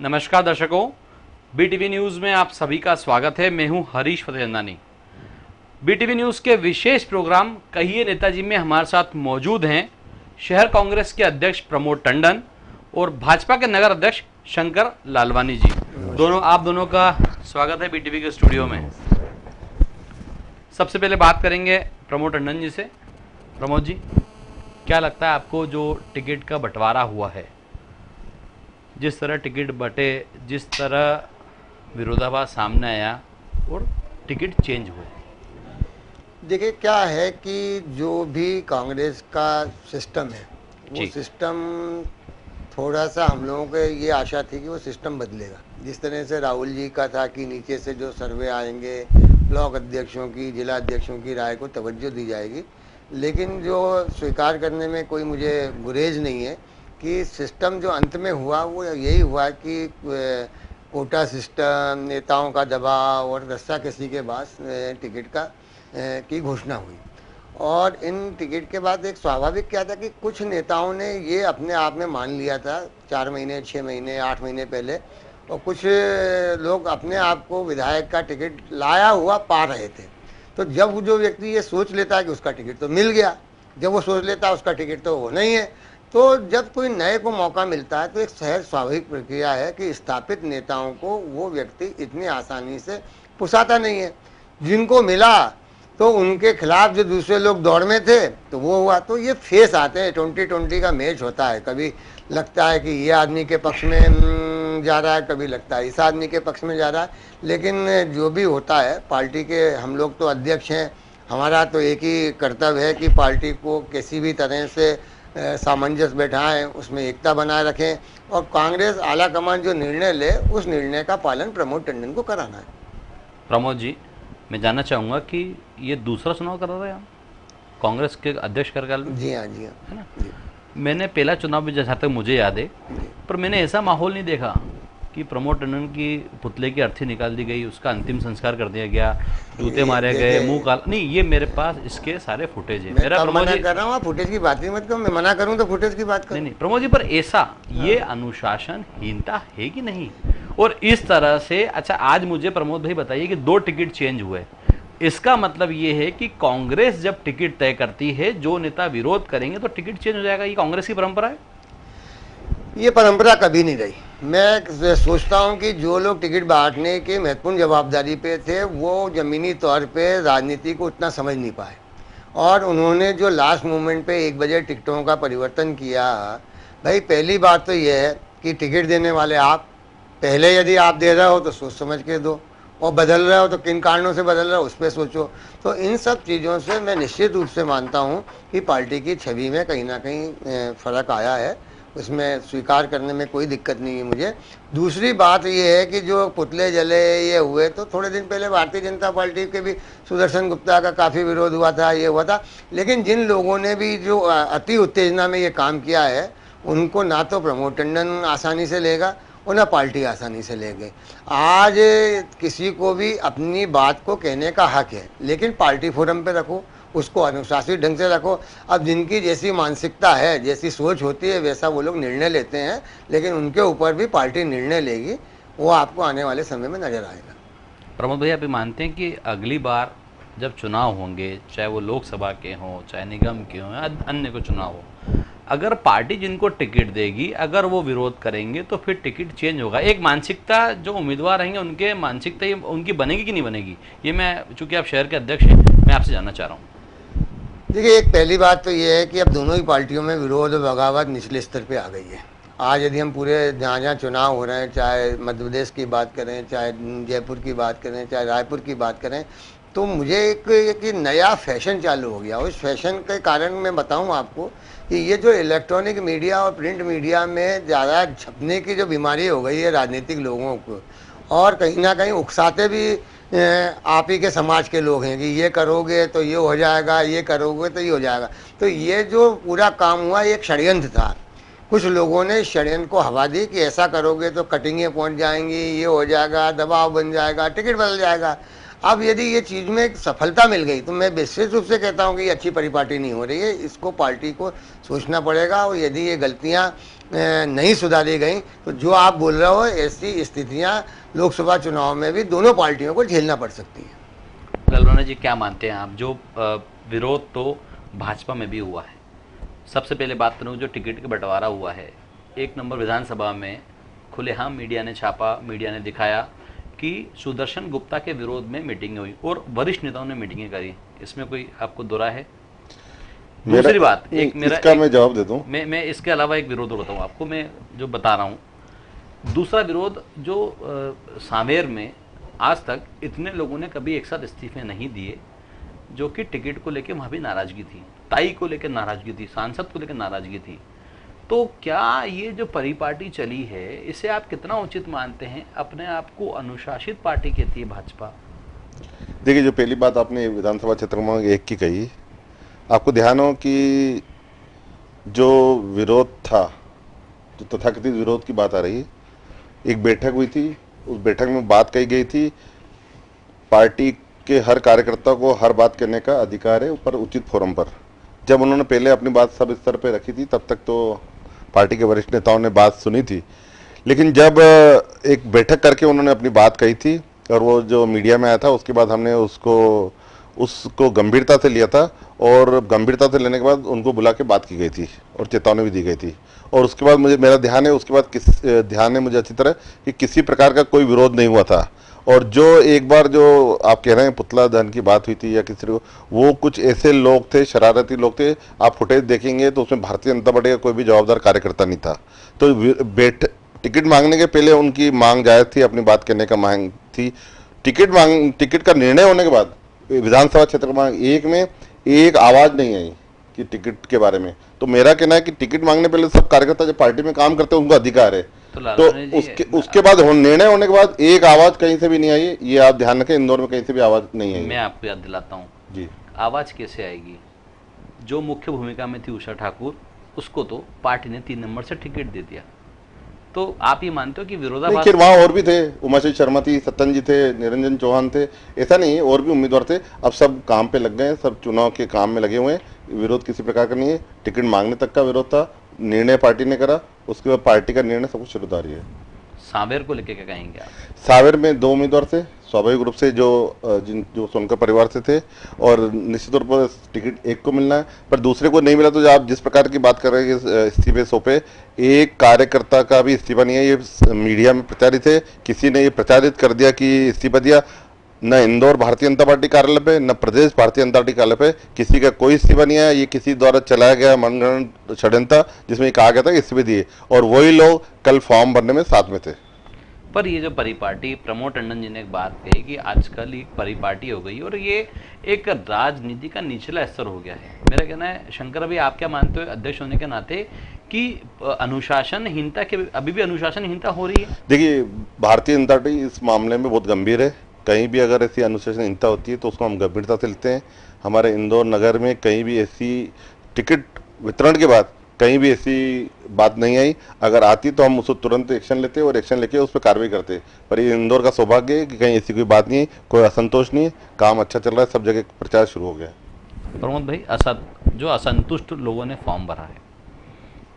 नमस्कार दर्शकों, BTV news में आप सभी का स्वागत है। मैं हूं हरीश फतेहंदानी। बीटीवी न्यूज़ के विशेष प्रोग्राम कहिए नेताजी में हमारे साथ मौजूद हैं शहर कांग्रेस के अध्यक्ष प्रमोद टंडन और भाजपा के नगर अध्यक्ष शंकर लालवानी जी। आप दोनों का स्वागत है बीटीवी के स्टूडियो में। सबसे पहले बात करेंगे प्रमोद टंडन जी से। प्रमोद जी, क्या लगता है आपको जो टिकट का बंटवारा हुआ है, जिस तरह टिकट बटे, जिस तरह विरोधाभास सामने आया और टिकट चेंज हुए? देखिए, क्या है कि जो भी कांग्रेस का सिस्टम है वो सिस्टम थोड़ा सा हम लोगों को ये आशा थी कि वो सिस्टम बदलेगा। जिस तरह से राहुल जी का था कि नीचे से जो सर्वे आएंगे, ब्लॉक अध्यक्षों की, जिला अध्यक्षों की राय को तवज्जो दी जाएगी, लेकिन जो स्वीकार करने में कोई मुझे गुरेज नहीं है कि सिस्टम जो अंत में हुआ वो यही हुआ कि कोटा सिस्टम, नेताओं का दबाव और रस्सा कसी के बाद टिकट का की घोषणा हुई। और इन टिकट के बाद एक स्वाभाविक क्या था कि कुछ नेताओं ने ये अपने आप में मान लिया था 4 महीने, 6 महीने, 8 महीने पहले, और कुछ लोग अपने आप को विधायक का टिकट लाया हुआ पा रहे थे। तो जब जो व्यक्ति ये सोच लेता है कि उसका टिकट तो मिल गया, जब वो सोच लेता है उसका टिकट तो वो नहीं है, तो जब कोई नए को मौका मिलता है तो एक सहज स्वाभाविक प्रक्रिया है कि स्थापित नेताओं को वो व्यक्ति इतनी आसानी से पुसाता नहीं है। जिनको मिला तो उनके खिलाफ जो दूसरे लोग दौड़ में थे तो वो हुआ। तो ये फेस आते हैं, 20-20 का मैच होता है। कभी लगता है कि ये आदमी के पक्ष में जा रहा है, कभी लगता है इस आदमी के पक्ष में जा रहा है, लेकिन जो भी होता है, पार्टी के हम लोग तो अध्यक्ष हैं, हमारा तो एक ही कर्तव्य है कि पार्टी को किसी भी तरह से सामंजस्य बैठाएं, उसमें एकता बनाए रखें, और कांग्रेस आला कमान जो निर्णय ले उस निर्णय का पालन प्रमोद टंडन को कराना है। प्रमोद जी, मैं जानना चाहूँगा कि ये दूसरा चुनाव कर रहे हैं कांग्रेस के अध्यक्ष कार्यकाल में? जी हाँ, जी हाँ, है ना जी। मैंने पहला चुनाव भी, जहाँ तक मुझे याद है, पर मैंने ऐसा माहौल नहीं देखा कि प्रमोद टंडन की पुतले की अर्थी निकाल दी गई, उसका अंतिम संस्कार कर दिया गया, जूते मारे गए, मुंह काला। नहीं, ये मेरे पास इसके सारे फुटेज है। मेरा मना कर रहा हूँ, फुटेज की बात ही मत करो। मैं मना करूँ तो फुटेज की बात करो। नहीं प्रमोद जी, पर ऐसा ये अनुशासनहीनता है कि नहीं? और इस तरह से, अच्छा आज मुझे प्रमोद भाई बताइए कि 2 टिकट चेंज हुए, इसका मतलब ये है कि कांग्रेस जब टिकट तय करती है, जो नेता विरोध करेंगे तो टिकट चेंज हो जाएगा। ये कांग्रेस की परंपरा है? ये परंपरा कभी नहीं रही। मैं सोचता हूँ कि जो लोग टिकट बांटने की महत्वपूर्ण जवाबदारी पे थे वो ज़मीनी तौर पे राजनीति को उतना समझ नहीं पाए, और उन्होंने जो लास्ट मोमेंट पे 1 बजे टिकटों का परिवर्तन किया। भाई, पहली बात तो ये है कि टिकट देने वाले आप, पहले यदि आप दे रहे हो तो सोच समझ के दो, और बदल रहे हो तो किन कारणों से बदल रहे हो उस पर सोचो। तो इन सब चीज़ों से मैं निश्चित रूप से मानता हूँ कि पार्टी की छवि में कहीं ना कहीं फ़र्क आया है। उसमें स्वीकार करने में कोई दिक्कत नहीं है मुझे। दूसरी बात ये है कि जो पुतले जले ये हुए, तो थोड़े दिन पहले भारतीय जनता पार्टी के भी सुदर्शन गुप्ता का काफ़ी विरोध हुआ था, ये हुआ था, लेकिन जिन लोगों ने भी जो अति उत्तेजना में ये काम किया है उनको ना तो प्रमोद टंडन आसानी से लेगा और ना पार्टी आसानी से ले गई। आज किसी को भी अपनी बात को कहने का हक है, लेकिन पार्टी फोरम पे रखो, उसको अनुशासित ढंग से रखो। अब जिनकी जैसी मानसिकता है, जैसी सोच होती है, वैसा वो लोग निर्णय लेते हैं, लेकिन उनके ऊपर भी पार्टी निर्णय लेगी, वो आपको आने वाले समय में नजर आएगा। प्रमोद भैया, आप मानते हैं कि अगली बार जब चुनाव होंगे, चाहे वो लोकसभा के हों, चाहे निगम के हों, अन्य को चुनाव हो, अगर पार्टी जिनको टिकट देगी अगर वो विरोध करेंगे तो फिर टिकट चेंज होगा? एक मानसिकता, जो उम्मीदवार रहेंगे उनके मानसिकता उनकी बनेगी कि नहीं बनेगी? ये मैं, चूंकि आप शहर के अध्यक्ष हैं, मैं आपसे जानना चाह रहा हूँ। देखिए, एक पहली बात तो ये है कि अब दोनों ही पार्टियों में विरोध और बगावत निचले स्तर पे आ गई है। आज यदि हम पूरे जहाँ जहाँ चुनाव हो रहे हैं, चाहे मध्य प्रदेश की बात करें, चाहे जयपुर की बात करें, चाहे रायपुर की बात करें, तो मुझे एक नया फैशन चालू हो गया। उस फैशन के कारण मैं बताऊं आपको कि ये जो इलेक्ट्रॉनिक मीडिया और प्रिंट मीडिया में ज़्यादा छपने की जो बीमारी हो गई है राजनीतिक लोगों को, और कहीं ना कहीं उकसाते भी आप ही के समाज के लोग हैं कि ये करोगे तो ये हो जाएगा, ये करोगे तो ये हो जाएगा। तो ये जो पूरा काम हुआ ये एक षड्यंत्र था। कुछ लोगों ने षड्यंत्र को हवा दी कि ऐसा करोगे तो कटिंगें पहुंच जाएंगी, ये हो जाएगा, दबाव बन जाएगा, टिकट बदल जाएगा। अब यदि ये चीज़ में सफलता मिल गई तो मैं विशेष रूप से कहता हूँ कि ये अच्छी परिपाटी नहीं हो रही है, इसको पार्टी को सोचना पड़ेगा। और यदि ये गलतियाँ नहीं सुधारी गई तो जो आप बोल रहे हो ऐसी स्थितियाँ लोकसभा चुनाव में भी दोनों पार्टियों को झेलना पड़ सकती है। ललवाना जी, क्या मानते हैं आप? जो विरोध तो भाजपा में भी हुआ है, सबसे पहले बात करूँ जो टिकट का बंटवारा हुआ है, 1 नंबर विधानसभा में खुलेआम मीडिया ने छापा, मीडिया ने दिखाया कि सुदर्शन गुप्ता के विरोध में मीटिंगें हुई और वरिष्ठ नेताओं ने मीटिंगें करी। इसमें कोई आपको दुरा है? दूसरी बात, एक मेरा इसका मैं जवाब दे दूं। मैं इसके अलावा एक विरोध बताऊँ आपको, मैं जो बता रहा हूँ। दूसरा विरोध जो सांवेर में आज तक इतने लोगों ने कभी एक साथ इस्तीफे नहीं दिए, जो कि टिकट को लेकर वहाँ भी नाराजगी थी, ताई को लेकर नाराजगी थी, सांसद को लेकर नाराजगी थी। तो क्या ये जो परिपाटी चली है, इसे आप कितना उचित मानते हैं? अपने आप को अनुशासित पार्टी कहती है भाजपा। देखिए, जो पहली बात आपने विधानसभा क्षेत्र क्रमांक 1 की कही, आपको ध्यान हो कि जो विरोध था, जो तथाकथित विरोध की बात आ रही है, एक बैठक हुई थी, उस बैठक में बात कही गई थी पार्टी के हर कार्यकर्ता को हर बात कहने का अधिकार है, ऊपर उचित फोरम पर। जब उन्होंने पहले अपनी बात सब स्तर पर रखी थी, तब तक तो पार्टी के वरिष्ठ नेताओं ने बात सुनी थी, लेकिन जब एक बैठक करके उन्होंने अपनी बात कही थी और वो जो मीडिया में आया था, उसके बाद हमने उसको गंभीरता से लिया था और गंभीरता से लेने के बाद उनको बुला के बात की गई थी और चेतावनी भी दी गई थी। और उसके बाद मेरा ध्यान है, उसके बाद ध्यान है मुझे अच्छी तरह कि किसी प्रकार का कोई विरोध नहीं हुआ था। और जो एक बार जो आप कह रहे हैं पुतला दहन की बात हुई थी या किसी को, वो कुछ ऐसे लोग थे, शरारती लोग थे, आप फुटेज देखेंगे तो उसमें भारतीय जनता पार्टी का कोई भी जवाबदार कार्यकर्ता नहीं था। तो टिकट मांगने के पहले उनकी मांग जायज थी, अपनी बात कहने का मांग थी। टिकट का निर्णय होने के बाद विधानसभा क्षेत्र क्रमांक 1 में एक आवाज नहीं आई कि टिकट के बारे में। तो मेरा कहना है कि टिकट मांगने पहले सब कार्यकर्ता जो पार्टी में काम करते हैं उनको अधिकार है। तो उसके बाद निर्णय होने के बाद एक आवाज कहीं से भी नहीं आई, ये आप ध्यान रखें। इंदौर में कहीं से भी आवाज नहीं आई। मैं आपको याद दिलाता हूँ जी, आवाज कैसे आएगी? जो मुख्य भूमिका में थी उषा ठाकुर, उसको तो पार्टी ने 3 नंबर से टिकट दे दिया। तो आप ये मानते हो कि विरोधाभास? फिर वहाँ और भी थे, उमाशंकर शर्मा थी, सत्तन जी थे, निरंजन चौहान थे, ऐसा नहीं है, और भी उम्मीदवार थे। अब सब काम पे लग गए, सब चुनाव के काम में लगे हुए हैं। विरोध किसी प्रकार का नहीं है, टिकट मांगने तक का विरोध था, निर्णय पार्टी ने करा, उसके बाद पार्टी का निर्णय सब कुछ शुरुदारी है। सांवेर को लेकर क्या कहेंगे आप? सांवेर में 2 उम्मीदवार थे, स्वाभाविक रूप से जो सोनकर परिवार से थे, और निश्चित तौर पर टिकट एक को मिलना है, पर दूसरे को नहीं मिला। तो आप जिस प्रकार की बात कर रहे हैं इस्तीफे सौंपे, एक कार्यकर्ता का भी इस्तीफा नहीं है, ये मीडिया में प्रचारित है। किसी ने ये प्रचारित कर दिया कि इस्तीफा दिया, न इंदौर भारतीय जनता पार्टी कार्यालय पे, न प्रदेश भारतीय जनता पार्टी कार्यालय पे किसी का कोई इस्तीफा नहीं आया। ये किसी द्वारा चलाया गया मनगढ़ंत षड्यंत्र, जिसमें कहा गया था कि इस्तीफे दिए, और वही लोग कल फॉर्म भरने में साथ में थे। पर ये जो परिपाटी, प्रमोद टंडन जी ने एक बात कही कि आजकल एक परिपाटी हो गई और ये एक राजनीति का निचला स्तर हो गया है। मेरा कहना है, शंकर अभी आप क्या मानते हो अध्यक्ष होने के नाते, कि अनुशासनहीनता के अभी भी अनुशासनहीनता हो रही है? देखिए, भारतीय जनता पार्टी इस मामले में बहुत गंभीर है। कहीं भी अगर ऐसी अनुशासनहीनता होती है तो उसको हम गंभीरता से लेते हैं। हमारे इंदौर नगर में कहीं भी ऐसी टिकट वितरण के बाद कहीं भी ऐसी बात नहीं आई। अगर आती तो हम उसको तुरंत एक्शन लेते और एक्शन लेके उस पर कार्रवाई करते। पर ये इंदौर का सौभाग्य है कि कहीं ऐसी कोई बात नहीं है, कोई असंतोष नहीं है, काम अच्छा चल रहा है, सब जगह प्रचार शुरू हो गया। प्रमोद भाई, जो असंतुष्ट लोगों ने फॉर्म भरा है,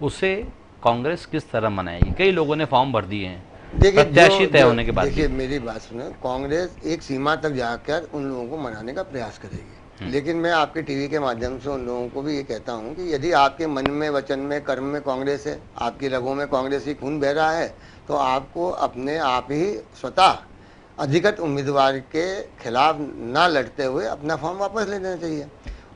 उसे कांग्रेस किस तरह मनाएगी? कई लोगों ने फॉर्म भर दिए हैं प्रत्याशी तय होने के बाद। देखिए, मेरी बात सुनो, कांग्रेस एक सीमा तक जाकर उन लोगों को मनाने का प्रयास करेगी, लेकिन मैं आपके टीवी के माध्यम से उन लोगों को भी ये कहता हूँ कि यदि आपके मन में, वचन में, कर्म में कांग्रेस है, आपकी रगों में कांग्रेस ही खून बह रहा है, तो आपको अपने आप ही स्वतः अधिकृत उम्मीदवार के खिलाफ ना लड़ते हुए अपना फॉर्म वापस ले लेना चाहिए।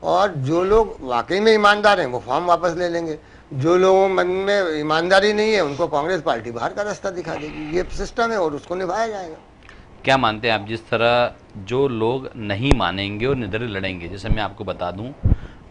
और जो लोग वाकई में ईमानदार हैं वो फॉर्म वापस ले लेंगे, जो लोगों मन में ईमानदारी नहीं है उनको कांग्रेस पार्टी बाहर का रास्ता दिखा देगी। ये सिस्टम है और उसको निभाया जाएगा। क्या मानते हैं आप, जिस तरह जो लोग नहीं मानेंगे और निर्दलीय लड़ेंगे, जैसे मैं आपको बता दूं,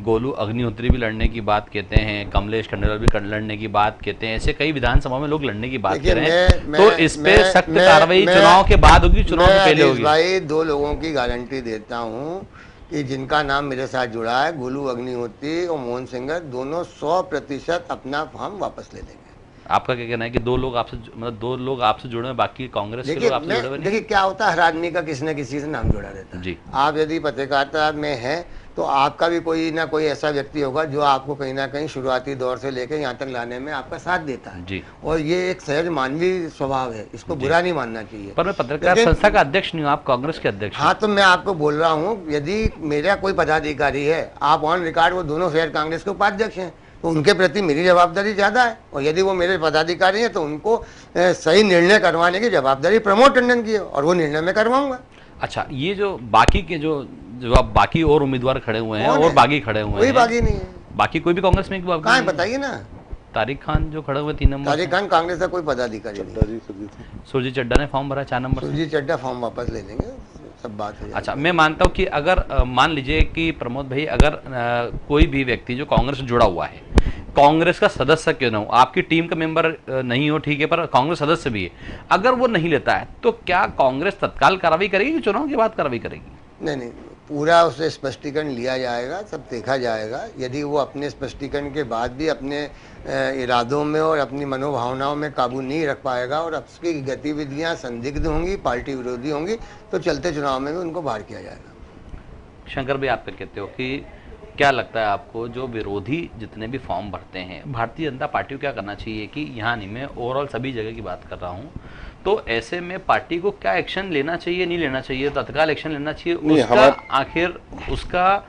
गोलू अग्निहोत्री भी लड़ने की बात कहते हैं, कमलेश खंडेलवाल भी लड़ने की बात कहते हैं, ऐसे कई विधानसभा में लोग लड़ने की बात कर रहे हैं। तो इस पे सख्त कार्रवाई चुनाव के बाद होगी, चुनाव से पहले होगी? भाई, 2 लोगों की गारंटी देता हूँ कि जिनका नाम मेरे साथ जुड़ा है, गोलू अग्निहोत्री और मोहन सिंगर, दोनों 100% अपना फॉर्म वापस ले लेंगे। आपका क्या कहना है कि दो लोग आपसे मतलब दो लोग आपसे जुड़े हैं, बाकी कांग्रेस के देखिए लोग आपसे जुड़े हुए नहीं? देखिए क्या होता है, हर आदमी का किसी न किसी से नाम जुड़ा रहता है जी। आप यदि पत्रकारिता में हैं तो आपका भी कोई ना कोई ऐसा व्यक्ति होगा जो आपको कहीं ना कहीं शुरुआती दौर से लेकर यहाँ तक लाने में आपका साथ देता है जी। और ये एक सहज मानवीय स्वभाव है, इसको बुरा नहीं मानना चाहिए। पर मैं पत्रकार संस्था का अध्यक्ष नहीं हूँ, आप कांग्रेस के अध्यक्ष हैं। हाँ तो मैं आपको बोल रहा हूँ, यदि मेरा कोई पदाधिकारी है, आप ऑन रिकॉर्ड वो दोनों शहर कांग्रेस के उपाध्यक्ष हैं, तो उनके प्रति मेरी जवाबदारी ज़्यादा है, और यदि वो मेरे पदाधिकारी हैं तो उनको सही निर्णय करवाने की जवाबदारी प्रमोद टंडन की है और वो निर्णय मैं करवाऊंगा। अच्छा, ये जो बाकी के जो आप बाकी और उम्मीदवार खड़े हुए हैं और बागी खड़े हुए कोई हैं, बागी नहीं है, बाकी कोई भी कांग्रेस में कहाँ है बताइए ना। तारिक खान जो खड़े हुए 3 नंबर, तारिक खान कांग्रेस का कोई पदाधिकारी नहीं। सुरजीत चड्डा ने फॉर्म भरा 4 नंबर से। सुरजीत चड्डा फॉर्म वापस ले लेंगे, सब बात है। अच्छा, मैं मानता हूँ कि अगर मान लीजिए कि प्रमोद भाई, अगर कोई भी व्यक्ति जो कांग्रेस से जुड़ा हुआ है, कांग्रेस का सदस्य क्यों ना हो, आपकी टीम का मेंबर नहीं हो ठीक है, पर कांग्रेस सदस्य भी है, अगर वो नहीं लेता है तो क्या कांग्रेस तत्काल कार्रवाई करेगी कि चुनाव के बाद कार्रवाई करेगी? नहीं, पूरा उससे स्पष्टीकरण लिया जाएगा, सब देखा जाएगा। यदि वो अपने स्पष्टीकरण के बाद भी अपने इरादों में और अपनी मनोभावनाओं में काबू नहीं रख पाएगा और उसकी गतिविधियां संदिग्ध होंगी, पार्टी विरोधी होंगी, तो चलते चुनाव में भी उनको बाहर किया जाएगा। शंकर भाई, आप क्या कहते हो कि क्या लगता है आपको, जो विरोधी जितने भी फॉर्म भरते हैं, भारतीय जनता पार्टी को क्या करना चाहिए कि यहाँ नहीं, मैं ओवरऑल सभी जगह की बात कर रहा हूँ, तो ऐसे में पार्टी को क्या एक्शन लेना चाहिए, नहीं लेना चाहिए, तत्काल एक्शन लेना चाहिए, उसका आखिर उसका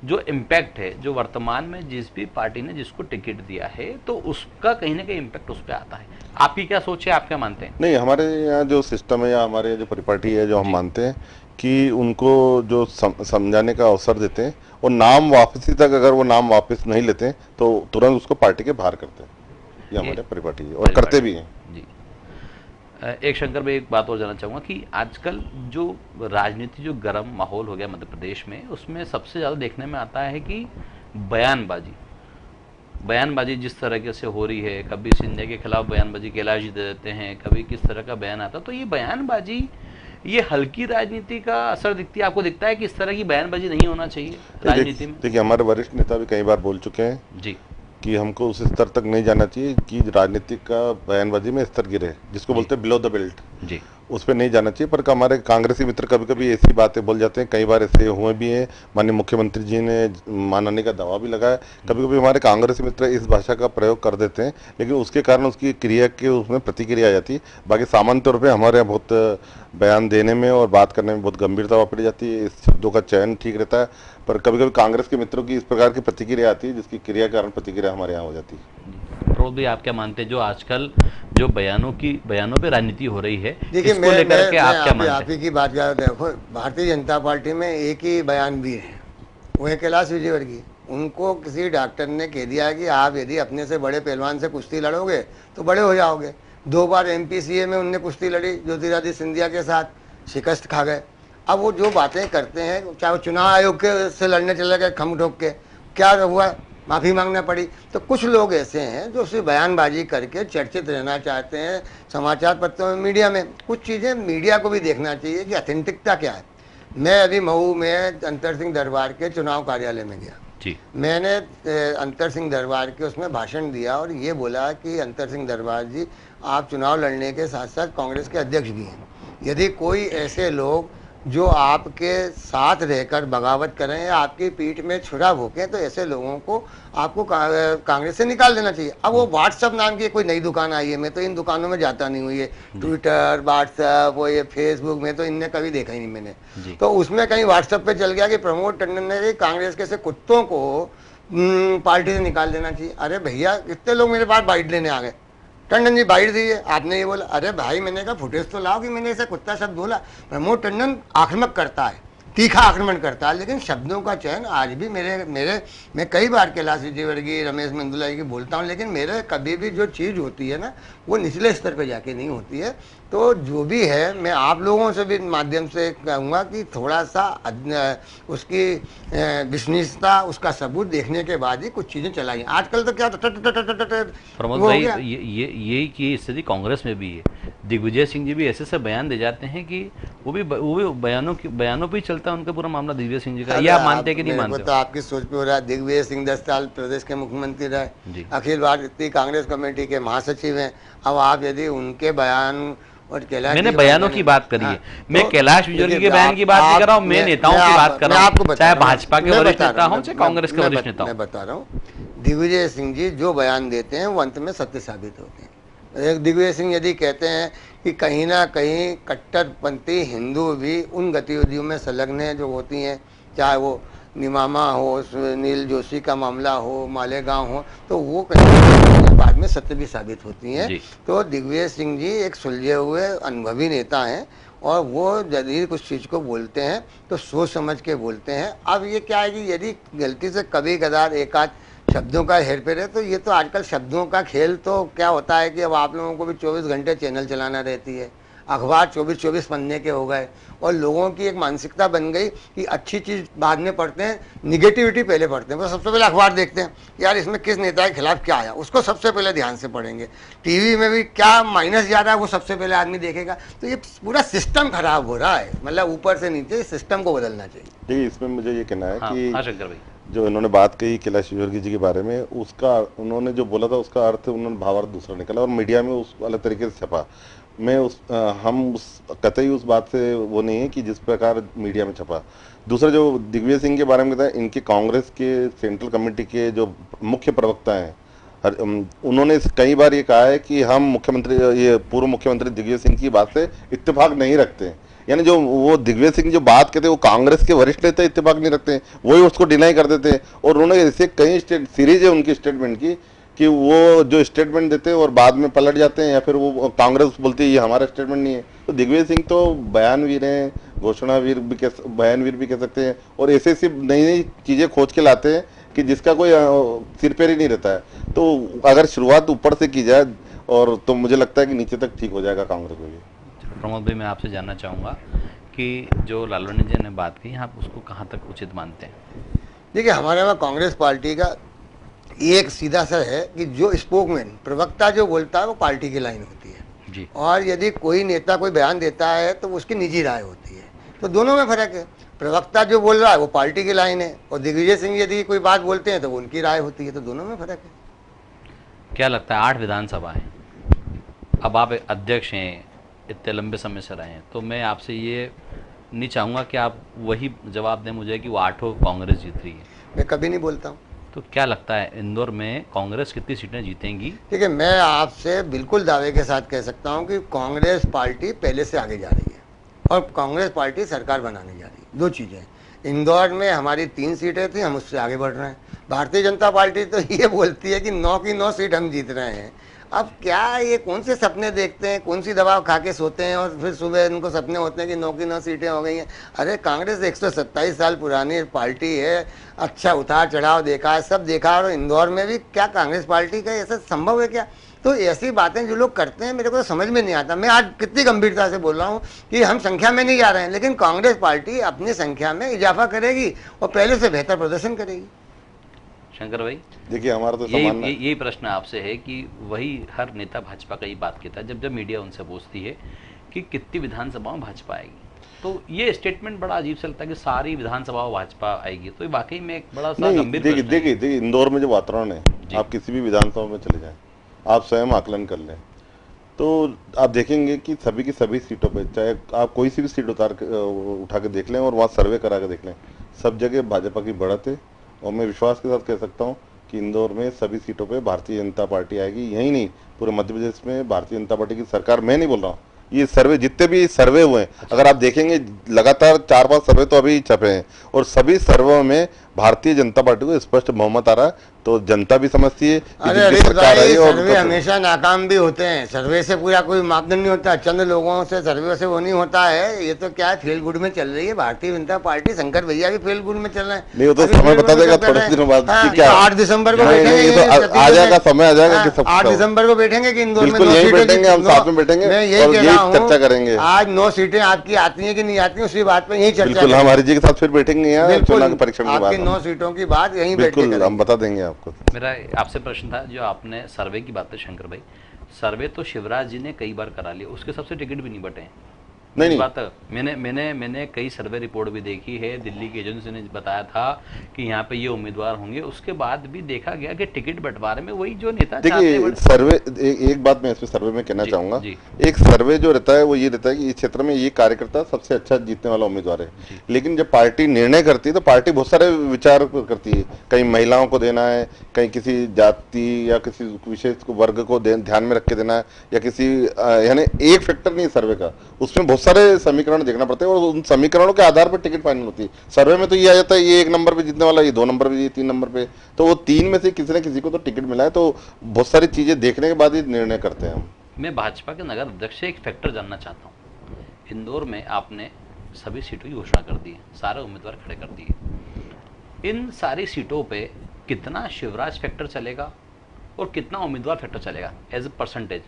जो इम्पैक्ट है, जो वर्तमान में जिस भी पार्टी ने जिसको टिकट दिया है, तो उसका कहीं ना कहीं इम्पैक्ट उस पर आता है। आपकी क्या सोच है, आप क्या मानते हैं? नहीं, हमारे यहाँ जो सिस्टम है या हमारे जो परिपाटी है, जो हम मानते हैं कि उनको जो समझाने का अवसर देते हैं और नाम वापसी तक अगर वो नाम वापस नहीं लेते हैं तो तुरंत उसको पार्टी के बाहर करते हैं, ये हमारे परिपाटी है और करते भी हैं जी। एक शंकर भाई, एक बात और जानना चाहूँगा कि आजकल जो राजनीति जो गर्म माहौल हो गया मध्य प्रदेश में, उसमें सबसे ज़्यादा देखने में आता है कि बयानबाजी जिस तरह से हो रही है, कभी सिंधिया के खिलाफ बयानबाजी कैलाश जी दे देते हैं, कभी किस तरह का बयान आता है, तो ये बयानबाजी, ये हल्की राजनीति का असर दिखती है, आपको दिखता है कि इस तरह की बयानबाजी नहीं होना चाहिए राजनीति में? देखिए, हमारे वरिष्ठ नेता भी कई बार बोल चुके हैं जी कि हमको उस स्तर तक नहीं जाना चाहिए कि राजनीतिक का बयानबाजी में स्तर गिरे, जिसको बोलते हैं बिलो द बेल्ट जी, उस पर नहीं जाना चाहिए। पर हमारे कांग्रेसी मित्र कभी कभी ऐसी बातें बोल जाते हैं, कई बार ऐसे हुए भी हैं, माननीय मुख्यमंत्री जी ने मानने का दावा भी लगाया। कभी कभी हमारे कांग्रेसी मित्र इस भाषा का प्रयोग कर देते हैं, लेकिन उसके कारण उसकी क्रिया के उसमें प्रतिक्रिया आ जाती है। बाकी सामान्य तौर पर हमारे यहाँ बहुत बयान देने में और बात करने में बहुत गंभीरता वापरी जाती है, इस शब्दों का चयन ठीक रहता है, पर कभी कभी कांग्रेस के मित्रों की इस प्रकार की प्रतिक्रिया आती है जिसकी क्रिया के कारण प्रतिक्रिया हमारे यहाँ हो जाती है। प्रमोद भाई, आप क्या मानते हैं, जो आजकल जो बयानों पे राजनीति हो रही है, देखिए, इसको लेकर के आप क्या मानते हैं? आप ही की बात कर, देखो भारतीय जनता पार्टी में एक ही बयानवीर है, वो है कैलाश विजयवर्गीय। उनको किसी डॉक्टर ने कह दिया कि आप यदि अपने से बड़े पहलवान से कुश्ती लड़ोगे तो बड़े हो जाओगे। 2 बार MPCA में उनने कुश्ती लड़ी ज्योतिरादित्य सिंधिया के साथ, शिकस्त खा गए। अब वो जो बातें करते हैं, चाहे वो चुनाव आयोग के से लड़ने चले गए खम ठोक के, क्या हुआ, माफ़ी मांगना पड़ी। तो कुछ लोग ऐसे हैं जो सिर्फ बयानबाजी करके चर्चित रहना चाहते हैं समाचार पत्रों में, मीडिया में। कुछ चीज़ें मीडिया को भी देखना चाहिए कि ऑथेंटिकता क्या है। मैं अभी मऊ में अंतर सिंह दरबार के चुनाव कार्यालय में गया जी। मैंने अंतर सिंह दरबार के उसमें भाषण दिया और ये बोला कि अंतर सिंह दरबार जी, आप चुनाव लड़ने के साथ साथ कांग्रेस के अध्यक्ष भी हैं। यदि कोई ऐसे लोग जो आपके साथ रहकर बगावत करें या आपकी पीठ में छुरा भोंकें, तो ऐसे लोगों को आपको कांग्रेस से निकाल देना चाहिए। अब वो व्हाट्सएप नाम की कोई नई दुकान आई है, मैं तो इन दुकानों में जाता नहीं हूँ, ये ट्विटर, व्हाट्सएप, वो ये फेसबुक में तो इनने कभी देखा ही नहीं मैंने। तो उसमें कहीं व्हाट्सएप पे चल गया कि प्रमोद टंडन ने कांग्रेस के से कुत्तों को पार्टी से निकाल देना चाहिए। अरे भैया, कितने लोग मेरे पास बाइट लेने आ गए, टंडन जी बाइट दीजिए, आपने ये बोला। अरे भाई, मैंने कहा फुटेज तो लाओ कि मैंने ऐसा कुत्ता शब्द बोला। प्रमोद टंडन आक्रामक करता है, तीखा आक्रमण करता है, लेकिन शब्दों का चयन आज भी मैं कई बार कैलाश विजयवर्गीय, रमेश मेंदुला की बोलता हूँ, लेकिन मेरे कभी भी जो चीज़ होती है ना, वो निचले स्तर पे जाके नहीं होती है। तो जो भी है, मैं आप लोगों से भी माध्यम से कहूँगा कि थोड़ा सा उसकी विश्वसनीयता, उसका सबूत देखने के बाद ही कुछ चीज़ें चलाई। आजकल तो क्या प्रमोद भाई, ये स्थिति कांग्रेस में भी है। दिग्विजय सिंह जी भी ऐसे बयान दे जाते हैं कि वो भी बयानों पे ही चलता है उनका पूरा मामला दिग्विजय सिंह जी का। ये आप मानते हैं कि नहीं मानते? तो आपकी सोच पे हो रहा है। दिग्विजय सिंह 10 साल प्रदेश के मुख्यमंत्री रहे, जी। अखिल भारतीय कांग्रेस कमेटी के महासचिव हैं। अब आप यदि उनके बयान और कैलाश, मैंने बयानों की बात करी है, मैं कैलाश विजयवर्गीय के बयान की बात नहीं कर रहा हूँ, मैं नेताओं की बात कर रहा हूँ, चाहे भाजपा के वरिष्ठ नेता हो चाहे कांग्रेस के वरिष्ठ नेता हो। मैं बता रहा हूँ, दिग्विजय सिंह जी जो बयान देते हैं वो अंत में सत्य साबित होते हैं। एक दिग्विजय सिंह यदि कहते हैं कि कहीं ना कहीं कट्टरपंथी हिंदू भी उन गतिविधियों में संलग्न हैं जो होती हैं, चाहे वो निमामा हो, सुनील जोशी का मामला हो, मालेगांव हो, तो वो कहीं बाद में सत्य भी साबित होती हैं। तो दिग्विजय सिंह जी एक सुलझे हुए अनुभवी नेता हैं और वो यदि कुछ चीज़ को बोलते हैं तो सोच समझ के बोलते हैं। अब ये क्या है कि यदि गलती से कभी कदार एक आध शब्दों का हेरफेर है तो ये तो आजकल शब्दों का खेल, तो क्या होता है कि अब आप लोगों को भी 24 घंटे चैनल चलाना रहती है, अखबार 24-24 पन्ने के हो गए और लोगों की एक मानसिकता बन गई कि अच्छी चीज़ बाद में पढ़ते हैं, निगेटिविटी पहले पढ़ते हैं। वो सबसे पहले अखबार देखते हैं, यार इसमें किस नेता के खिलाफ क्या आया, उसको सबसे पहले ध्यान से पढ़ेंगे। टीवी में भी क्या माइनस जा रहा है वो सबसे पहले आदमी देखेगा। तो ये पूरा सिस्टम खराब हो रहा है, मतलब ऊपर से नीचे सिस्टम को बदलना चाहिए। देखिए इसमें मुझे ये कहना है कि शंकर भाई जो इन्होंने बात कही कैलाश विजयवर्गीय जी के बारे में, उसका उन्होंने जो बोला था उसका अर्थ उन्होंने भावार्थ दूसरा निकला और मीडिया में उस अलग तरीके से छपा। मैं हम उस कतई उस बात से वो नहीं है कि जिस प्रकार मीडिया में छपा। दूसरा जो दिग्विजय सिंह के बारे में बताया, इनके कांग्रेस के सेंट्रल कमेटी के जो मुख्य प्रवक्ता हैं, उन्होंने कई बार ये कहा है कि हम मुख्यमंत्री, ये पूर्व मुख्यमंत्री दिग्विजय सिंह की बात से इत्तेफाक नहीं रखते हैं। यानी जो वो दिग्विजय सिंह जो बात कहते हैं वो कांग्रेस के वरिष्ठ नेता इत्तेफाक नहीं रखते हैं, वही उसको डिनाई कर देते हैं। और उन्होंने ऐसे कई सीरीज है उनकी स्टेटमेंट की कि वो जो स्टेटमेंट देते हैं और बाद में पलट जाते हैं, या फिर वो कांग्रेस बोलती है ये हमारा स्टेटमेंट नहीं है। तो दिग्विजय सिंह तो बयानवीर हैं, घोषणावीर भी बयानवीर भी कह सकते हैं, और ऐसे ऐसी नई नई चीज़ें खोज के लाते हैं कि जिसका कोई सिर पैर ही नहीं रहता है। तो अगर शुरुआत ऊपर से की जाए और तो मुझे लगता है कि नीचे तक ठीक हो जाएगा कांग्रेस में भी। प्रमोद भाई, मैं आपसे जानना चाहूँगा कि जो लालवानी जी ने बात की, आप उसको कहाँ तक उचित मानते हैं? देखिए, हमारे वहाँ कांग्रेस पार्टी का एक सीधा सा है कि जो स्पोकमैन, प्रवक्ता जो बोलता है वो पार्टी की लाइन होती है जी। और यदि कोई नेता कोई बयान देता है तो उसकी निजी राय होती है। तो दोनों में फर्क है। प्रवक्ता जो बोल रहा है वो पार्टी की लाइन है और दिग्विजय सिंह यदि कोई बात बोलते हैं तो वो उनकी राय होती है। तो दोनों में फर्क है। क्या लगता है, 8 विधानसभा है, अब आप अध्यक्ष हैं, इतने लंबे समय से रहे हैं, तो मैं आपसे ये नहीं चाहूँगा कि आप वही जवाब दें मुझे कि वो 8 कांग्रेस जीत रही है। मैं कभी नहीं बोलता हूँ। तो क्या लगता है इंदौर में कांग्रेस कितनी सीटें जीतेंगी? ठीक है, मैं आपसे बिल्कुल दावे के साथ कह सकता हूँ कि कांग्रेस पार्टी पहले से आगे जा रही है और कांग्रेस पार्टी सरकार बनाने जा रही है। 2 चीज़ें, इंदौर में हमारी 3 सीटें थी, हम उससे आगे बढ़ रहे हैं। भारतीय जनता पार्टी तो ये बोलती है कि 9 की 9 सीट हम जीत रहे हैं। अब क्या ये कौन से सपने देखते हैं, कौन सी दवा खा के सोते हैं और फिर सुबह इनको सपने होते हैं कि 9 की 9 सीटें हो गई हैं। अरे कांग्रेस 127 साल पुरानी पार्टी है, अच्छा उतार चढ़ाव देखा है, सब देखा। और इंदौर में भी क्या कांग्रेस पार्टी का ऐसा संभव है क्या? तो ऐसी बातें जो लोग करते हैं मेरे को तो समझ में नहीं आता। मैं आज कितनी गंभीरता से बोल रहा हूँ कि हम संख्या में नहीं जा रहे हैं, लेकिन कांग्रेस पार्टी अपनी संख्या में इजाफा करेगी और पहले से बेहतर प्रदर्शन करेगी। शंकर भाई, देखिए हमारा तो यही प्रश्न आपसे है कि वही हर नेता भाजपा का ही बात कहता है जब मीडिया उनसे पूछती है कि कितनी विधानसभाओं भाजपा आएगी, तो ये स्टेटमेंट बड़ा अजीब सा लगता है कि सारी विधानसभाओं भाजपा आएगी। तो ये वाकई में एक बड़ा सा गंभीर प्रश्न है। देखिए इंदौर में जो वातावरण है, आप किसी भी विधानसभा में चले जाएं, आप स्वयं आकलन कर लें, तो आप देखेंगे कि सभी की सभी सीटों पे, चाहे आप कोई सी भी सीट उठा के देख लें और वहाँ सर्वे करा के देख लें, सब जगह भाजपा की बढ़त है। और मैं विश्वास के साथ कह सकता हूँ कि इंदौर में सभी सीटों पे भारतीय जनता पार्टी आएगी। यही नहीं, पूरे मध्य प्रदेश में भारतीय जनता पार्टी की सरकार। मैं नहीं बोल रहा हूँ, ये सर्वे जितने भी सर्वे हुए हैं, अगर आप देखेंगे लगातार 4-5 सर्वे तो अभी छपे हैं और सभी सर्वे में भारतीय जनता पार्टी को स्पष्ट बहुमत आ रहा है। तो जनता भी समझती है कि अरे सर्वे हमेशा नाकाम भी होते हैं। सर्वे से पूरा कोई मापदंड नहीं होता, चंद लोगों से सर्वे से वो नहीं होता है। ये तो क्या है, फेल गुड में चल रही है भारतीय जनता पार्टी। शंकर भैया भी फेल गुड में चल रहे हैं। नहीं, वो तो समय बता देगा थोड़े दिनों बाद। 8 दिसंबर को बैठेंगे, आ जाएगा, समय आ जाएगा कि 8 दिसंबर को बैठेंगे कि इंदौर में 9 सीटें बैठेंगे, हम साथ में बैठेंगे, मैं यही कह रहा हूँ, चर्चा करेंगे। आज 9 सीटें आपकी आती है कि नहीं आती है, उसी बात पे यही चर्चा। बिल्कुल, हमारी जी के साथ फिर बैठेंगे यहाँ चुनाव परीक्षण के बाद। आपकी 9 सीटों की बात यही बिल्कुल हम बता देंगे आपको। मेरा आपसे प्रश्न था, जो आपने सर्वे की बात है शंकर भाई, सर्वे तो शिवराज जी ने कई बार करा लिया, उसके सबसे टिकट भी नहीं बटे हैं। नहीं बात मैंने कई सर्वे रिपोर्ट भी देखी है, दिल्ली की एजेंसी ने बताया था कि यहाँ पे ये उम्मीदवार होंगे, उसके बाद भी देखा गया कि टिकट बंटवारे में वही जो नेता चाहते देखिए हैं। सर्वे एक बात मैं इसमें सर्वे में कहना चाहूंगा, एक सर्वे जो रहता है वो ये रहता है कि इस क्षेत्र में ये कार्यकर्ता सबसे अच्छा जीतने वाला उम्मीदवार है, लेकिन जब पार्टी निर्णय करती है तो पार्टी बहुत सारे विचार करती है, कहीं महिलाओं को देना है, कहीं किसी जाति या किसी विशेष वर्ग को ध्यान में रख के देना है, या किसी यानी एक फैक्टर नहीं सर्वे का, उसमें बहुत सारे समीकरण देखना पड़ते हैं और उन समीकरणों के आधार पर टिकट फाइनल होती है। सर्वे में तो ये आ जाता है ये 1 नंबर पे जीतने वाला, ये 2 नंबर पे, ये 3 नंबर पे, तो वो 3 में से किसी न किसी को तो टिकट मिला है, तो बहुत सारी चीजें देखने के बाद ही निर्णय करते हैं हम। मैं भाजपा के नगर अध्यक्ष से एक फैक्टर जानना चाहता हूँ। इंदौर में आपने सभी सीटों की घोषणा कर दी है, सारे उम्मीदवार खड़े कर दिए, इन सारी सीटों पे कितना शिवराज फैक्टर चलेगा और कितना उम्मीदवार फैक्टर चलेगा एज ए परसेंटेज?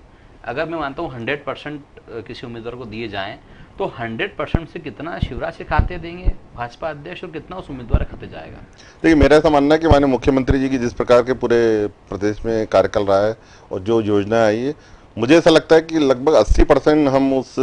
अगर मैं मानता हूँ 100% किसी उम्मीदवार को दिए जाएं तो 100% से कितना शिवराज के खाते देंगे भाजपा अध्यक्ष और कितना उस उम्मीदवार के खाते जाएगा? देखिए मेरा ऐसा मानना है कि माननीय मुख्यमंत्री जी की जिस प्रकार के पूरे प्रदेश में कार्यकाल रहा है और जो योजना आई है, मुझे ऐसा लगता है कि लगभग 80% हम उस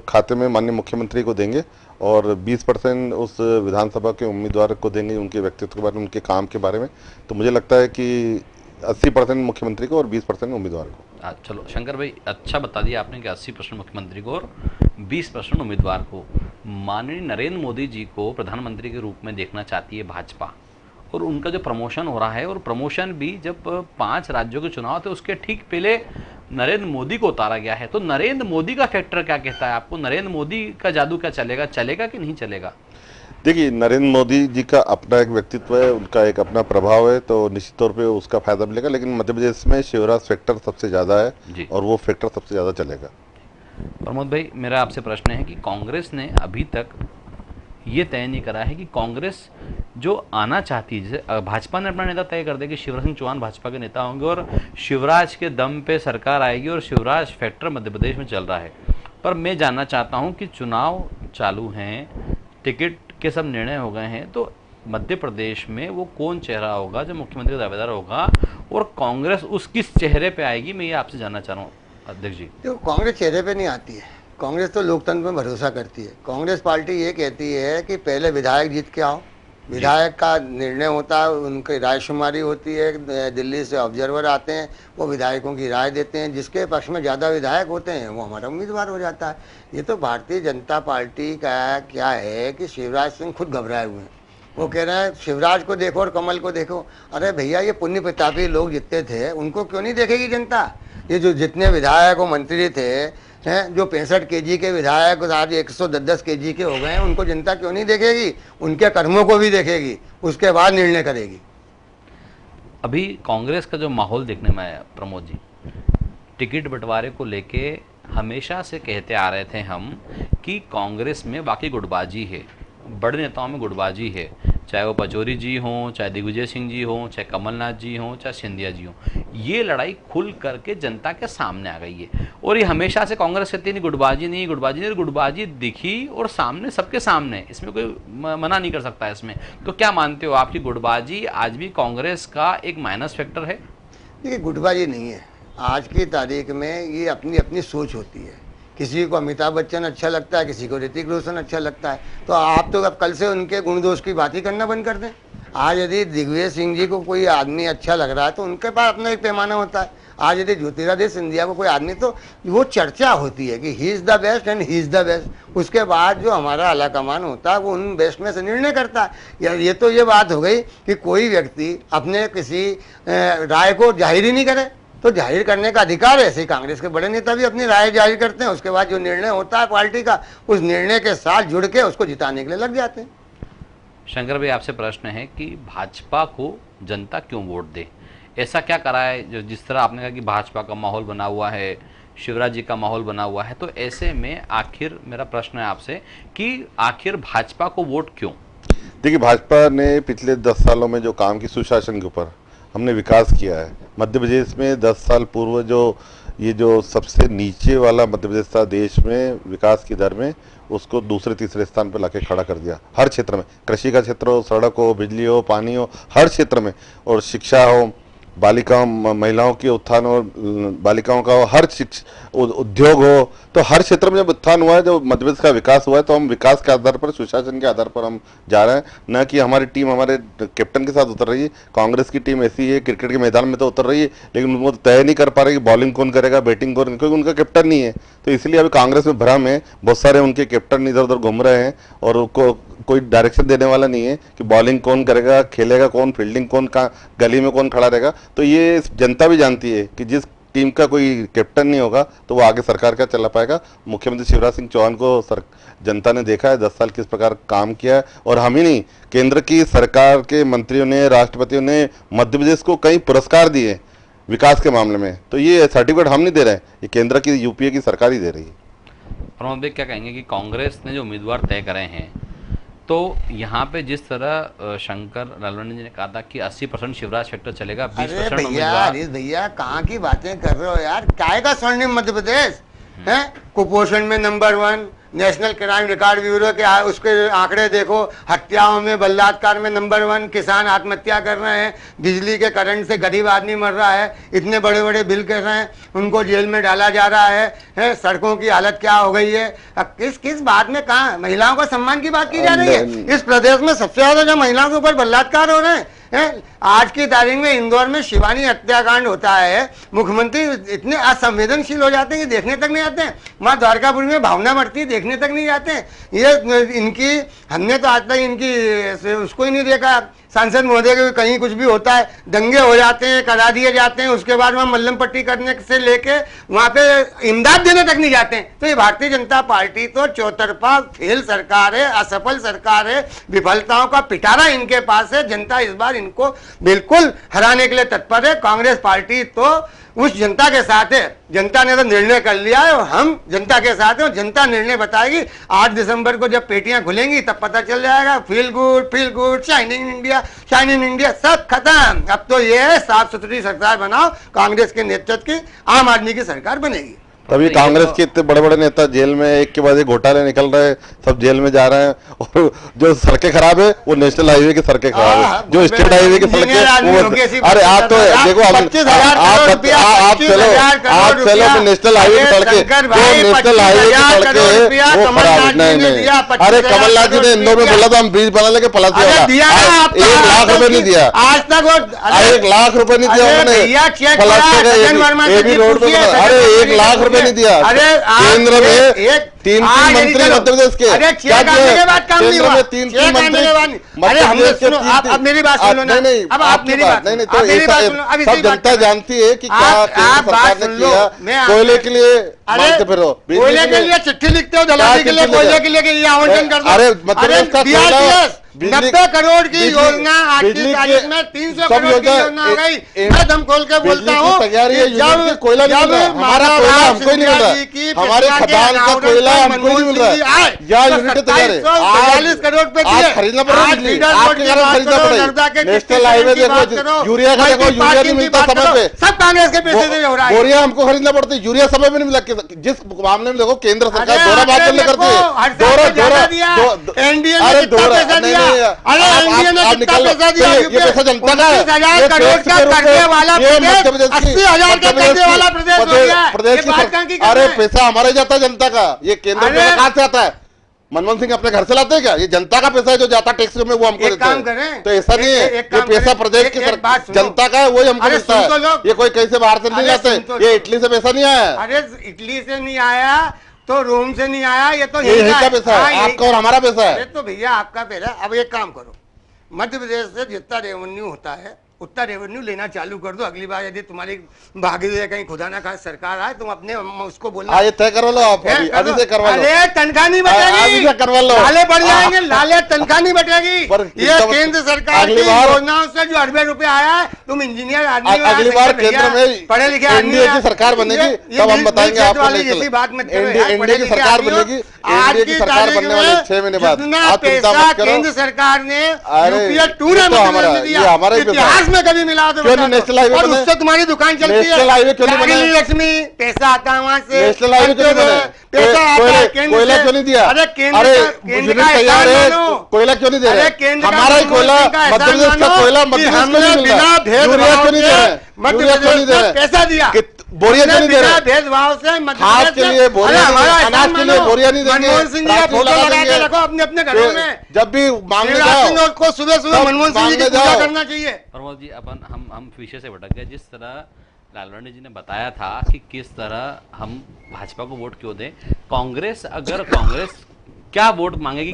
खाते में माननीय मुख्यमंत्री को देंगे और 20% उस विधानसभा के उम्मीदवार को देंगे, उनके व्यक्तित्व के बारे में, उनके काम के बारे में। तो मुझे लगता है कि 80% मुख्यमंत्री को और 20% उम्मीदवार को। चलो शंकर भाई, अच्छा बता दिया आपने कि 80% मुख्यमंत्री को और 20% उम्मीदवार को। माननीय नरेंद्र मोदी जी को प्रधानमंत्री के रूप में देखना चाहती है भाजपा, और उनका जो प्रमोशन हो रहा है, और प्रमोशन भी जब 5 राज्यों के चुनाव थे उसके ठीक पहले नरेंद्र मोदी को उतारा गया है। तो नरेंद्र मोदी का फैक्टर क्या कहता है आपको? नरेंद्र मोदी का जादू क्या चलेगा कि नहीं चलेगा? देखिए नरेंद्र मोदी जी का अपना एक व्यक्तित्व है, उनका एक अपना प्रभाव है, तो निश्चित तौर पे उसका फायदा मिलेगा, लेकिन मध्य प्रदेश में शिवराज फैक्टर सबसे ज़्यादा है और वो फैक्टर सबसे ज़्यादा चलेगा। प्रमोद भाई, मेरा आपसे प्रश्न है कि कांग्रेस ने अभी तक ये तय नहीं करा है कि कांग्रेस जो आना चाहती है, जैसे भाजपा ने अपना नेता तय कर दिया कि शिवराज सिंह चौहान भाजपा के नेता होंगे और शिवराज के दम पे सरकार आएगी और शिवराज फैक्टर मध्य प्रदेश में चल रहा है, पर मैं जानना चाहता हूँ कि चुनाव चालू हैं, टिकट के सब निर्णय हो गए हैं, तो मध्य प्रदेश में वो कौन चेहरा होगा जो मुख्यमंत्री का दावेदार होगा और कांग्रेस उस किस चेहरे पे आएगी? मैं ये आपसे जानना चाह रहा हूँ अध्यक्ष जी। तो कांग्रेस चेहरे पे नहीं आती है, कांग्रेस तो लोकतंत्र में भरोसा करती है। कांग्रेस पार्टी ये कहती है कि पहले विधायक जीत के आओ, विधायक का निर्णय होता है, उनकी रायशुमारी होती है, दिल्ली से ऑब्जर्वर आते हैं, वो विधायकों की राय देते हैं, जिसके पक्ष में ज़्यादा विधायक होते हैं वो हमारा उम्मीदवार हो जाता है। ये तो भारतीय जनता पार्टी का क्या है कि शिवराज सिंह खुद घबराए हुए हैं, वो कह रहे हैं शिवराज को देखो और कमल को देखो। अरे भैया, ये पुण्य प्रतापी लोग जितने थे उनको क्यों नहीं देखेगी जनता? ये जो जितने विधायक और मंत्री थे हैं, जो 65 kg के विधायक आज 110 kg के हो गए हैं, उनको जनता क्यों नहीं देखेगी? उनके कर्मों को भी देखेगी, उसके बाद निर्णय करेगी। अभी कांग्रेस का जो माहौल देखने में आया प्रमोद जी, टिकट बंटवारे को लेके हमेशा से कहते आ रहे थे हम कि कांग्रेस में बाकी गुटबाजी है, बड़े नेताओं में गुटबाजी है, चाहे वो पचौरी जी हों, चाहे दिग्विजय सिंह जी हों, चाहे कमलनाथ जी हों, चाहे सिंधिया जी हों। ये लड़ाई खुल करके जनता के सामने आ गई है, और ये हमेशा से कांग्रेस कहती नहीं गुटबाजी नहीं, गुटबाजी नहीं, गुटबाजी दिखी और सामने, सबके सामने, इसमें कोई मना नहीं कर सकता इसमें। तो क्या मानते हो आपकी गुटबाजी आज भी कांग्रेस का एक माइनस फैक्टर है? देखिए, गुटबाजी नहीं है, आज की तारीख में ये अपनी अपनी सोच होती है। किसी को अमिताभ बच्चन अच्छा लगता है, किसी को ऋतिक रोशन अच्छा लगता है, तो आप तो अब कल से उनके गुण दोष की बात ही करना बंद कर दें। आज यदि दिग्विजय सिंह जी को कोई आदमी अच्छा लग रहा है तो उनके पास अपना एक पैमाना होता है। आज यदि ज्योतिरादित्य सिंधिया को कोई आदमी, तो वो चर्चा होती है कि he is the best and he is the best. उसके बाद जो हमारा आलाकमान होता है वो उन बेस्ट में से निर्णय करता है। ये तो ये बात हो गई कि कोई व्यक्ति अपने किसी राय को जाहिर ही नहीं करे, तो जाहिर करने का अधिकार है। ऐसे ही कांग्रेस के बड़े नेता भी अपनी राय जाहिर करते हैं, उसके बाद जो निर्णय होता है पार्टी का, उस निर्णय के साथ जुड़ के उसको जिताने के लिए लग जाते हैं। शंकर भाई, आपसे प्रश्न है कि भाजपा को जनता क्यों वोट दे? ऐसा क्या करा है जो, जिस तरह आपने कहा कि भाजपा का माहौल बना हुआ है, शिवराज जी का माहौल बना हुआ है, तो ऐसे में आखिर मेरा प्रश्न है आपसे कि आखिर भाजपा को वोट क्यों? देखिए, भाजपा ने पिछले 10 सालों में जो काम की, सुशासन के ऊपर हमने विकास किया है। मध्य प्रदेश में 10 साल पूर्व जो सबसे नीचे वाला मध्य प्रदेश था देश में विकास की दर में, उसको दूसरे तीसरे स्थान पर लाके खड़ा कर दिया। हर क्षेत्र में, कृषि का क्षेत्र हो, सड़क हो, बिजली हो, पानी हो, हर क्षेत्र में, और शिक्षा हो, बालिकाओं महिलाओं के उत्थान और बालिकाओं का हर उद्योग हो, तो हर क्षेत्र में जब उत्थान हुआ है, जब मध्य प्रदेश का विकास हुआ है, तो हम विकास के आधार पर, सुशासन के आधार पर हम जा रहे हैं, न कि हमारी टीम हमारे कैप्टन के साथ उतर रही है। कांग्रेस की टीम ऐसी है, क्रिकेट के मैदान में तो उतर रही है, लेकिन वो तय नहीं कर पा रही कि बॉलिंग कौन करेगा, बैटिंग कौन, क्योंकि उनका कैप्टन नहीं है। तो इसलिए अभी कांग्रेस में भ्रम है, बहुत सारे उनके कैप्टन इधर उधर घूम रहे हैं और उनको कोई डायरेक्शन देने वाला नहीं है कि बॉलिंग कौन करेगा, खेलेगा कौन, फील्डिंग कौन, कहाँ गली में कौन खड़ा रहेगा। तो ये जनता भी जानती है कि जिस टीम का कोई कैप्टन नहीं होगा तो वो आगे सरकार क्या चला पाएगा। मुख्यमंत्री शिवराज सिंह चौहान को जनता ने देखा है 10 साल किस प्रकार काम किया है, और हम ही नहीं, केंद्र की सरकार के मंत्रियों ने, राष्ट्रपतियों ने मध्य प्रदेश को कई पुरस्कार दिए विकास के मामले में। तो ये सर्टिफिकेट हम नहीं दे रहे हैं, ये केंद्र की यूपीए की सरकार ही दे रही है। प्रमोद भाई क्या कहेंगे कि कांग्रेस ने जो उम्मीदवार तय करे हैं, तो यहाँ पे जिस तरह शंकर लालवानी जी ने कहा था कि 80% शिवराज फैक्टर चलेगा, 20% उम्मीदवार। अरे भैया कहाँ की बातें कर रहे हो यार, काय का स्वर्णिम मध्य प्रदेश है। कुपोषण में number 1, national crime record bureau के उसके आंकड़े देखो, हत्याओं में, बलात्कार में नंबर 1, किसान आत्महत्या कर रहे हैं, बिजली के करंट से गरीब आदमी मर रहा है, इतने बड़े बड़े बिल कर रहे हैं, उनको जेल में डाला जा रहा है, सड़कों की हालत क्या हो गई है। अब किस बात में, कहाँ महिलाओं का सम्मान की बात की जा रही है। इस प्रदेश में सबसे ज्यादा जो महिलाओं के ऊपर बलात्कार हो रहे हैं, आज की तारीख में इंदौर में शिवानी हत्याकांड होता है, मुख्यमंत्री इतने असंवेदनशील हो जाते हैं कि देखने तक नहीं आते हैं। माँ द्वारकापुर में भावना मरती है, देखने तक नहीं आते हैं। ये इनकी, हमने तो आज तक इनकी उसको ही नहीं देखा। सांसद महोदय के कहीं कुछ भी होता है, दंगे हो जाते हैं, करा दिए जाते हैं, उसके बाद वहाँ मल्लम पट्टी करने से लेके वहाँ पे इमदाद देने तक नहीं जाते हैं। तो ये भारतीय जनता पार्टी तो चौतरफा फेल सरकार है, असफल सरकार है, विफलताओं का पिटारा इनके पास है। जनता इस बार इनको बिल्कुल हराने के लिए तत्पर है। कांग्रेस पार्टी तो उस जनता के साथ है, जनता ने तो निर्णय कर लिया है और हम जनता के साथ हैं और जनता निर्णय बताएगी। 8 दिसंबर को जब पेटियां खुलेंगी तब पता चल जाएगा। फील गुड, शाइनिंग इंडिया सब खत्म। अब तो ये है साफ सुथरी सरकार बनाओ, कांग्रेस के नेतृत्व की आम आदमी की सरकार बनेगी। तभी कांग्रेस के इतने बड़े बड़े नेता जेल में, एक के बाद एक घोटाले निकल रहे हैं, सब जेल में जा रहे हैं। और जो सड़कें खराब है वो नेशनल हाईवे की सड़कें खराब है, जो स्टेट हाईवे की सड़कें, अरे आप तो देखो, आप चलो नेशनल हाईवे की सड़कें, जो नेशनल हाईवे की सड़कें वो खराब। नहीं, अरे कमलनाथ जी ने इंदौर में बोला था हम ब्रिज बना लेके पलासी वाला, 1 लाख रुपए नहीं दिया, आज तक 1 लाख रुपए नहीं दिया उन्होंने पलासी का रोड पे। अरे 1 लाख रुपए नहीं दिया। केंद्र में 3 मंत्री मध्य प्रदेश के, अरे के बाद काम नहीं हुआ, 3 मंत्री। अरे हमने सुनो, आप मेरी बात सुनो ना। अब आप मेरी बात, नहीं तो सब जनता जानती है कि क्या सरकार ने किया। कोयले के लिए मांगते फिरो, कोयले के लिए चिट्ठी लिखते हो, दलाली के लिए, कोयले के लिए आवंटन कर दो। अरे मतलब 90 करोड़ की योजना आज की तारीख में 300 करोड़ की योजना हो गई। मैं दम खोल के बोलता हूँ, कोयला नहीं मिल रहा, हमारा कोयला हमको नहीं मिल रहा, हमारे खदान का कोयला हमको नहीं मिल रहा है। या यूनिट तैयार है, 45 करोड़ पे खरीदना पड़ेगा, खरीदना पड़ेगा। नेशनल हाईवे देखो, यूरिया का देखो, यूरिया नहीं मिलता समय पे, सब कांग्रेस के पैसे से हो रहा है। यूरिया हमको खरीदना पड़ता है, यूरिया समय पे नहीं मिला। जिस मामले में देखो केंद्र सरकार दोहरा बात करने करती है, एनडीए ने कितना पैसा दिया, अरे एनडीए ने कितना पैसा दिया, ये पैसा जनता का है। 29,000 करोड़ का करने वाला प्रदेश, 80,000 का करने वाला प्रदेश हो गया। प्रदेश की, अरे पैसा हमारा ही जाता है जनता का, ये केंद्र में कहाँ से आता है? मनमोहन सिंह अपने घर से लाते हैं क्या? ये जनता का पैसा है जो जाता टैक्स में, वो हमको देते हैं। तो ऐसा नहीं है, ये पैसा प्रदेश की जनता का है, वही हमको मिलता है। ये कोई कहीं से बाहर से नहीं लाते, ये इटली से पैसा नहीं आया। अरे इटली से नहीं आया तो रोम से नहीं आया, ये तो यही का पैसा है, आपका और हमारा पैसा है। तो भैया आपका पैसा। अब एक काम करो, मध्य प्रदेश से जितना रेवेन्यू होता है उतना रेवेन्यू लेना चालू कर दो। अगली बार यदि तुम्हारी भागी कहीं खुदा ना खास सरकार आए, तुम अपने उसको बोलना ये तय करवा लो, आप अभी से करवा लो। अरे तनख्वाह नहीं बटेगी, करवा लो, लाले बढ़ जाएंगे, लाले तनख्वाह नहीं बटेगी। ये केंद्र सरकार की योजनाओं से जो अरबे रुपए आया है, तुम इंजीनियर आदमी, अगली बार केंद्र में पढ़े लिखे एनडीए की सरकार बनेगी तब हम बताएंगे आपको। ऐसी बात मत करो, एनडीए की सरकार बनेगी, एनडीए की सरकार बनने वाली 6 महीने बाद। पैसा केंद्र सरकार ने यूपीए 2 ने दिया, इतिहास इतिहास में कभी मिला तो क्यों नहीं नेशनल हाईवे और बने? उससे तुम्हारी दुकान चलती है। नेशनल हाईवे क्यों नहीं बने? लक्ष्मी पैसा आता है वहां से, नेशनल हाईवे क्यों नहीं बने? पैसा आता है केंद्र कोयला से। क्यों नहीं दिया? अरे केंद्र अरे केंद्र यूनिट का तैयार है, मानो। कोयला क्यों नहीं दे अरे रहे? केंद्र का हमारा ही कोयला मनमोहन सिंह का मध्य प्रदेश एहसान का मानो कोयला कि मध्य प्रदेश को हमने नहीं मिल बिना रहा है। भेदभाव यूरिया क्यों नहीं दे से रहे? मध्य यूरिया क्यों नहीं प्रदेश दे में रहे? पैसा दिया, बोरिया क्यों नहीं दे बिना रहे? भेदभाव से मध्य खाद प्रदेश के में- लिए बोरिया अरे नहीं हमारा देंगे, अनाज के लिए एहसान बोरिया नहीं मानो। देंगे, मनमोहन सिंह जी का राशन फोटो लगा लगा के देंगे। रखो अपने अपने घरों में। जब भी मांगने शिवराज जाओ सिंह को सुबह सुबह तब मनमोहन सिंह जी की मांगने पूजा जाओ। करना चाहिए। प्रमोद जी, अपन हम विषय से भटक गए। जिस तरह लालवानी जी ने बताया था कि किस तरह हम भाजपा को वोट क्यों दें, कांग्रेस अगर कांग्रेस क्या वोट मांगेगी,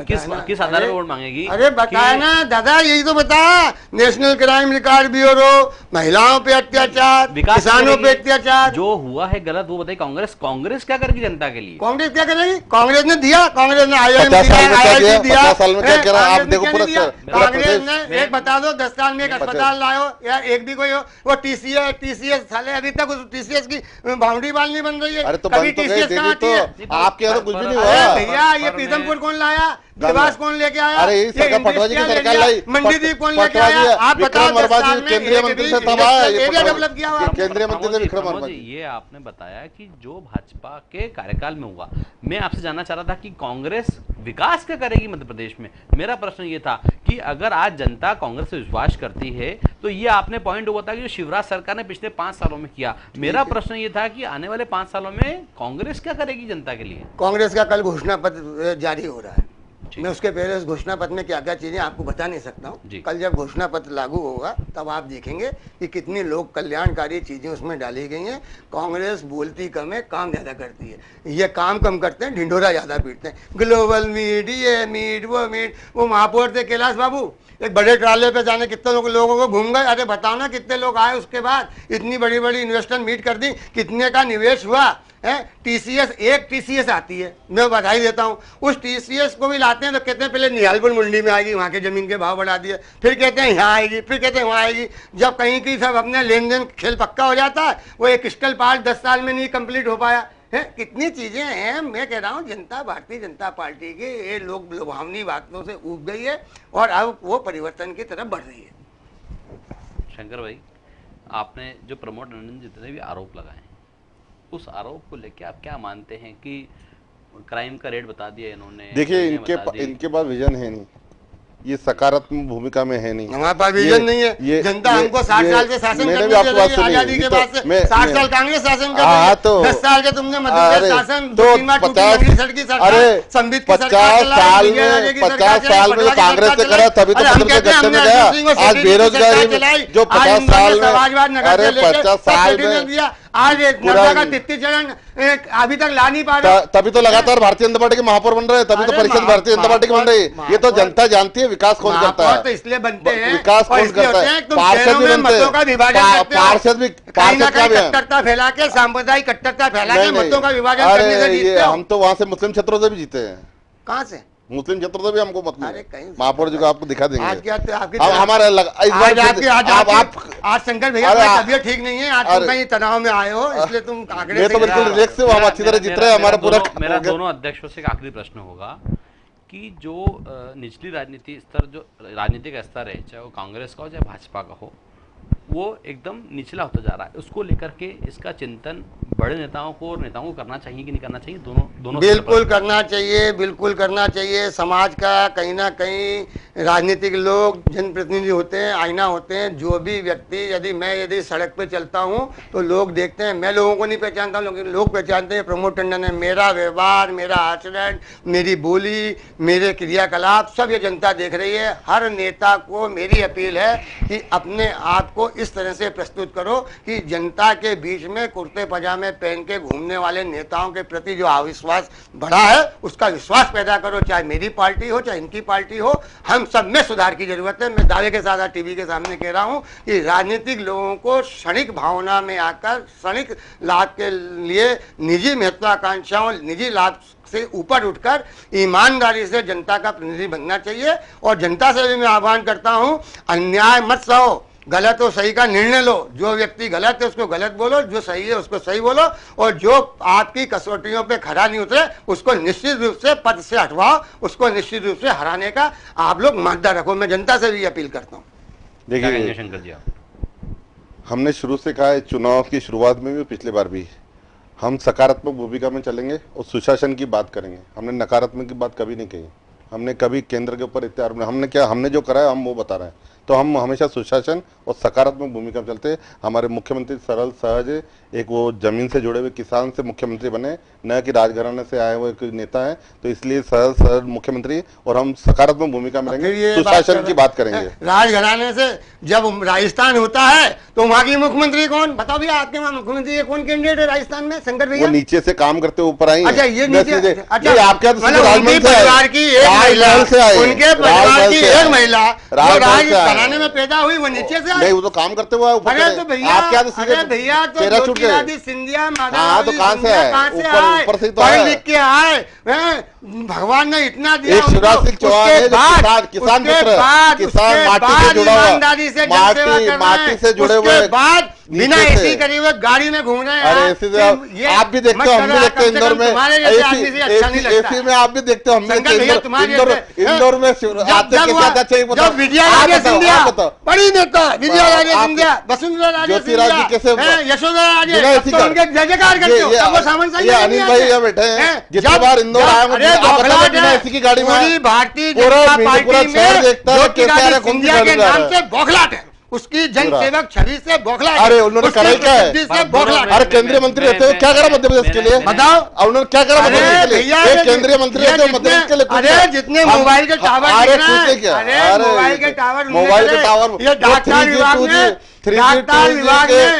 किस आधार पर वोट मांगेगी? अरे बताया ना दादा, यही तो बता। नेशनल क्राइम रिकॉर्ड ब्यूरो, महिलाओं पे अत्याचार, किसानों पे अत्याचार, जो हुआ है गलत वो बताइए। कांग्रेस क्या करेगी जनता के लिए? कांग्रेस क्या करेगी? कांग्रेस ने दिया, कांग्रेस ने 50 साल में क्या किया? 50 साल में क्या कांग्रेस करा? आप ने देखो क्या पूरा नहीं दिया? पूरा कांग्रेस प्रदेश ने एक बता दो 10 साल में एक अस्पताल लाओ या एक भी कोई हो, वो टीसीएस साले अभी तक उस टीसीएस की बाउंड्री वाल नहीं बन रही है। अरे तो कभी बन तो गई, TCS दे कहाँ दी आती है? तो आपके यहाँ तो कुछ भी नहीं अरे हुआ। भैया ये पीथमपुर कौन लाया? देवास कौन लेके आया? अरे ये सरकार पटवा जी की सरकार लाई, मंडीदीप कौन लेके पटवा जी, आया? आप बताओ विक्रम 10 वर्मा साल जी में केंद्रीय एक मंत्री भी से तब आया, ये एरिया पटवा- डेवलप किया हुआ। केंद्रीय मंत्री थे विक्रम प्रमोद वर्मा जी, जी। ये आपने बताया कि जो भाजपा के कार्यकाल में हुआ, मैं आपसे जानना चाह रहा था कि कांग्रेस विकास क्या करेगी मध्य प्रदेश में। मेरा प्रश्न ये था कि अगर आज जनता कांग्रेस से विश्वास करती है तो ये आपने पॉइंट हुआ था कि जो शिवराज सरकार ने पिछले 5 सालों में किया। मेरा प्रश्न ये था कि आने वाले 5 सालों में कांग्रेस क्या करेगी जनता के लिए? कांग्रेस का कल घोषणा पत्र जारी हो रहा है। मैं उसके पहले उस घोषणा पत्र में क्या क्या चीजें आपको बता नहीं सकता हूँ। कल जब घोषणा पत्र लागू होगा तब आप देखेंगे कि कितनी लोक कल्याणकारी चीजें उसमें डाली गई हैं। कांग्रेस बोलती कम है, काम ज्यादा करती है। ये काम कम करते हैं, ढिंढोरा ज्यादा पीटते हैं। ग्लोबल मीट, ये मीट, वो महापौर थे कैलाश बाबू, एक बड़े ट्राले पे जाने कितने लोगों को घूम गए। अरे बताओ ना कितने लोग आए उसके बाद, इतनी बड़ी बड़ी इन्वेस्टर मीट कर दी, कितने का निवेश हुआ है। टीसीएस, एक टीसीएस आती है, मैं बधाई देता हूँ। उस टीसीएस को भी लाते हैं तो कहते हैं पहले निहालपुर मंडी में आएगी, वहाँ के जमीन के भाव बढ़ा दिए, फिर कहते हैं यहाँ आएगी, फिर कहते हैं वहाँ आएगी। जब कहीं की सब अपने लेन देन खेल पक्का हो जाता है, वो एक क्रिस्टल पार्क 10 साल में नहीं कंप्लीट हो पाया है। कितनी चीजें हैं। मैं कह रहा हूँ जनता, भारतीय जनता पार्टी की ये लोग लुभावनी बातों से ऊब गई है और अब वो परिवर्तन की तरफ बढ़ रही है। शंकर भाई, आपने जो प्रमोद टंडन जितने भी आरोप लगाए, उस आरोप को लेके आप क्या मानते हैं कि क्राइम का रेट बता दिया इन्होंने? देखिए इनके पास विजन है नहीं, ये सकारात्मक भूमिका में है नहीं। हमारे पास विजन नहीं है। जनता हमको 60 साल से शासन करने दे रही है। आजादी के बाद से 60 साल कांग्रेस शासन कर रही है। 10 साल के तुमने मध्य प्रदेश शासन, 2-3 बार टूटी लंगड़ी सड़की सरकार, संबित की सरकार चलाई, 50 साल में कांग्रेस से करा तभी तो मध्य प्रदेश गठन में गया। आज बेरोजगारी में जो 50 साल में, अरे 50 साल में आज नर्मदा का 33 चरण अभी तक ला नहीं पा रहे। तभी तो लगातार भारतीय जनता पार्टी के महापौर बन रहे हैं, तभी तो परिषद भारतीय जनता पार्टी की बन रही है। ये तो जनता जानती है विकास कौन करता है, तो इसलिए बनते हैं, विकास कौन करता है। पार्षद भी बनते हैं, पार्षद भी कट्टरता फैला के, सांप्रदायिक कट्टरता फैला के मतों का विभाजन करने से जीतते हो। हम तो वहां से मुस्लिम क्षेत्रों से भी जीते हैं। कहाँ से? मुस्लिम क्षेत्रों से भी हमको मतलब महापौर जी को आपको दिखा देंगे। आज क्या आपकी हमारा आज शंकर भैया की तबीयत ठीक नहीं है, आज तुम कहीं तनाव में आए हो, इसलिए तुम आंकड़े मैं तो बिल्कुल रिलैक्स से, हम अच्छी तरह जीत रहे हैं। हमारा पूरा मेरा दोनों अध्यक्षों से एक आखिरी प्रश्न होगा कि जो निचली राजनीति स्तर, जो राजनीतिक स्तर है, चाहे वो कांग्रेस का हो चाहे भाजपा का हो, वो एकदम निचला होता जा रहा है। उसको लेकर के इसका चिंतन बड़े नेताओं को और नेताओं को करना चाहिए कि नहीं करना चाहिए? दोनों बिल्कुल करना चाहिए, बिल्कुल करना चाहिए। समाज का कहीं ना कहीं राजनीतिक लोग जनप्रतिनिधि होते हैं, आईना होते हैं। जो भी व्यक्ति, यदि सड़क पे चलता हूँ तो लोग देखते हैं, मैं लोगों को नहीं पहचानता हूँ लेकिन लोग पहचानते हैं प्रमोद टंडन है। मेरा व्यवहार, मेरा आचरण, मेरी बोली, मेरे क्रियाकलाप सब ये जनता देख रही है। हर नेता को मेरी अपील है कि अपने आप को इस तरह से प्रस्तुत करो कि जनता के बीच में कुर्ते पजामे पहन के घूमने वाले नेताओं के प्रति जो अविश्वास बढ़ा है उसका विश्वास पैदा करो। चाहे मेरी पार्टी हो चाहे इनकी पार्टी हो, हम सब में सुधार की जरूरत है। मैं दावे के साथ आज टीवी के सामने कह रहा हूं कि राजनीतिक लोगों को क्षणिक भावना में आकर क्षणिक लाभ के लिए निजी महत्वाकांक्षाओं, निजी लाभ से ऊपर उठकर ईमानदारी से जनता का प्रतिनिधि बनना चाहिए। और जनता से भी मैं आह्वान करता हूं, अन्याय मत सहो, गलत और सही का निर्णय लो। जो व्यक्ति गलत है उसको गलत बोलो, जो सही है उसको सही बोलो, और जो आपकी कसौटियों पे खरा नहीं उतरे उसको निश्चित रूप से पद से हटवाओ, उसको निश्चित रूप से हराने का आप लोग मादा रखो। मैं जनता से भी अपील करता हूँ। देखिए शंकर जी, हमने शुरू से कहा है, चुनाव की शुरुआत में भी, पिछली बार भी, हम सकारात्मक भूमिका में चलेंगे और सुशासन की बात करेंगे। हमने नकारात्मक की बात कभी नहीं कही। हमने कभी केंद्र के ऊपर इतने आरोप, हमने जो करा है हम वो बता रहे हैं। तो हम हमेशा सुशासन और सकारात्मक भूमिका में चलते हैं। हमारे मुख्यमंत्री सरल सहज है, एक वो जमीन से जुड़े हुए किसान से मुख्यमंत्री बने, न कि राजघराने से आए हुए कोई नेता है। तो इसलिए सरल सहज मुख्यमंत्री, और हम सकारात्मक भूमिका में रहेंगे, सुशासन की बात करेंगे। राजघराने से जब राजस्थान होता है तो वहाँ की मुख्यमंत्री कौन, बताओ भैया, आपके वहाँ मुख्यमंत्री कौन कैंडिडेट है राजस्थान में? शंकर भैया, वो नीचे से काम करते ऊपर आई। अच्छा, ये नीचे, अच्छा, आपके उनके परिवार की एक महिला, उनके परिवार की एक महिला राजघराने में पैदा हुई, वो नीचे से नहीं, वो तो काम करते हुए ऊपर। अरे तो भैया, अरे भैया, तो ज्योतिरादित्य सिंधिया, हाँ, तो कहाँ से आए? ऊपर से तो पढ़ लिख के आए, भगवान ने इतना दिया। एक शिवराज सिंह चौहान है जो किसान पुत्र, किसान माटी से जुड़ा हुआ, माटी से जुड़े हुए, बाद बिना एसी करे हुए गाड़ी में घूम रहे हैं। अरे एसी से आप भी देखते हो, हम भी देखते हैं इंदौर में। एसी में आप भी देखते हो, हम भी देखते हैं इंदौर में। जब विजयाराजे सिंधिया, बड़ी नेता विजयाराजे सिंधिया, वसुंधरा राजे सिंधिया, यशोधरा राजे, तो उनके जय जयकार करते हो। वो सामान साहब अनिल भाई यहाँ बैठे हैं, जितनी बार इंदौर आए एसी की गाड़ी में, भारतीय जनता पार्टी में ज्योतिरादित्य सिंधिया के नाम से बौखलाहट है, उसकी जनसेवक छवि से बौखलाहट। अरे उन्होंने करा क्या है? अरे केंद्रीय मंत्री रहते हुए क्या करा मध्य प्रदेश के लिए? बताओ, उन्होंने क्या करा मध्य प्रदेश के लिए? एक केंद्रीय मंत्री रहते हुए मध्य प्रदेश के लिए? अरे जितने मोबाइल के टावर, अरे मोबाइल के टावर, ये डाकघर विभाग में,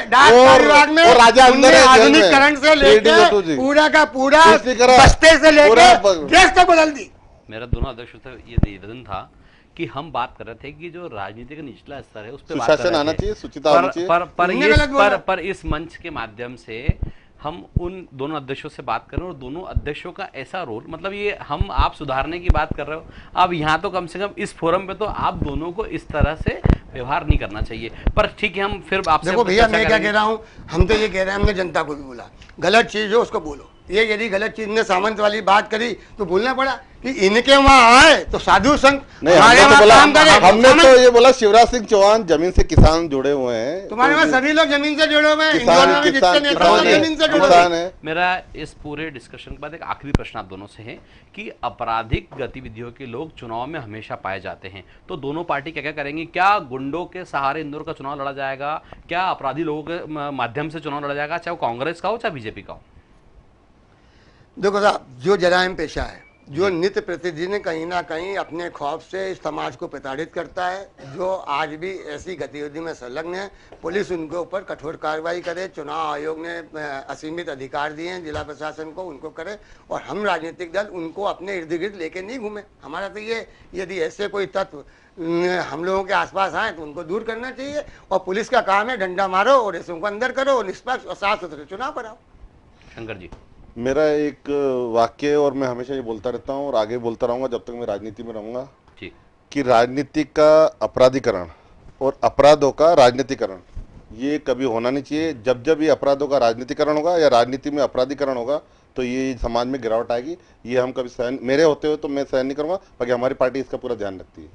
डाक विभाग में राजा आधुनिकरण से लेकर पूरा का पूरा बस्ते से लेकर देश तक बदल दी। मेरा दोनों अध्यक्षों से ये निवेदन था कि हम बात कर रहे थे कि जो राजनीति का निचला स्तर है उस पर बात कर रहे आना थे, चाहिए, सुचिता आना चाहिए। पर इस मंच के माध्यम से हम उन दोनों अध्यक्षों से बात कर रहे हैं, और दोनों अध्यक्षों का ऐसा रोल, मतलब ये हम आप सुधारने की बात कर रहे हो, अब यहाँ तो कम से कम इस फोरम पे तो आप दोनों को इस तरह से व्यवहार नहीं करना चाहिए। पर ठीक है, हम फिर आपसे देखो भैया, मैं क्या कह रहा हूँ, हम तो ये कह रहे हैं, हमने जनता को भी बोला, गलत चीज हो उसको बोलो। ये यदि गलत चीज ने सामंत वाली बात करी तो बोलना पड़ा कि इनके वहाँ आए तो साधु संत हमारे वहाँ काम करे। हमने तो ये बोला शिवराज सिंह चौहान जमीन से किसान जुड़े हुए हैं, तुम्हारे वहाँ सभी लोग जमीन से जुड़े हुए हैं, इंदौर में भी जितने नेता हैं जमीन से जुड़े हुए हैं। मेरा इस पूरे डिस्कशन के बाद एक आखिरी प्रश्न आप दोनों से है कि आपराधिक गतिविधियों के लोग चुनाव में हमेशा पाए जाते हैं, तो दोनों पार्टी क्या क्या करेंगी? क्या गुंडों के सहारे इंदौर का चुनाव लड़ा जाएगा? क्या अपराधी लोगों के माध्यम से चुनाव लड़ा जाएगा, चाहे वो कांग्रेस का हो चाहे बीजेपी का हो? देखो साहब, जो जराइम पेशा है, जो नित्य प्रतिदिन कहीं ना कहीं अपने खौफ से इस समाज को प्रताड़ित करता है, जो आज भी ऐसी गतिविधि में संलग्न है, पुलिस उनके ऊपर कठोर कार्रवाई करे। चुनाव आयोग ने असीमित अधिकार दिए हैं जिला प्रशासन को, उनको करे, और हम राजनीतिक दल उनको अपने इर्द गिर्द लेके नहीं घूमे। हमारा तो ये, यदि ऐसे कोई तत्व हम लोगों के आसपास आए तो उनको दूर करना चाहिए, और पुलिस का काम है डंडा मारो और ऐसे उनको अंदर करो और निष्पक्ष और साफ सुथरे चुनाव कराओ। शंकर जी, मेरा एक वाक्य, और मैं हमेशा ये बोलता रहता हूँ और आगे बोलता रहूंगा जब तक मैं राजनीति में रहूंगा, कि राजनीति का अपराधीकरण और अपराधों का राजनीतिकरण ये कभी होना नहीं चाहिए। जब जब ये अपराधों का राजनीतिकरण होगा या राजनीति में अपराधीकरण होगा तो ये समाज में गिरावट आएगी। ये हम कभी सहन, मेरे होते हुए तो मैं सहन नहीं करूँगा, बाकी हमारी पार्टी इसका पूरा ध्यान रखती है।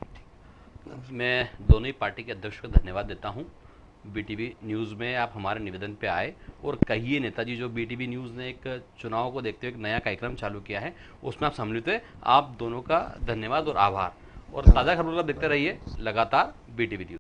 मैं दोनों ही पार्टी के अध्यक्षों को धन्यवाद देता हूँ। बीटीवी न्यूज़ में आप हमारे निवेदन पे आए और कहिए नेताजी, जो बीटीवी न्यूज़ ने एक चुनाव को देखते हुए एक नया कार्यक्रम चालू किया है उसमें आप सम्मिलित हुए, आप दोनों का धन्यवाद और आभार। और ताज़ा खबरों को देखते रहिए लगातार बीटीवी न्यूज़।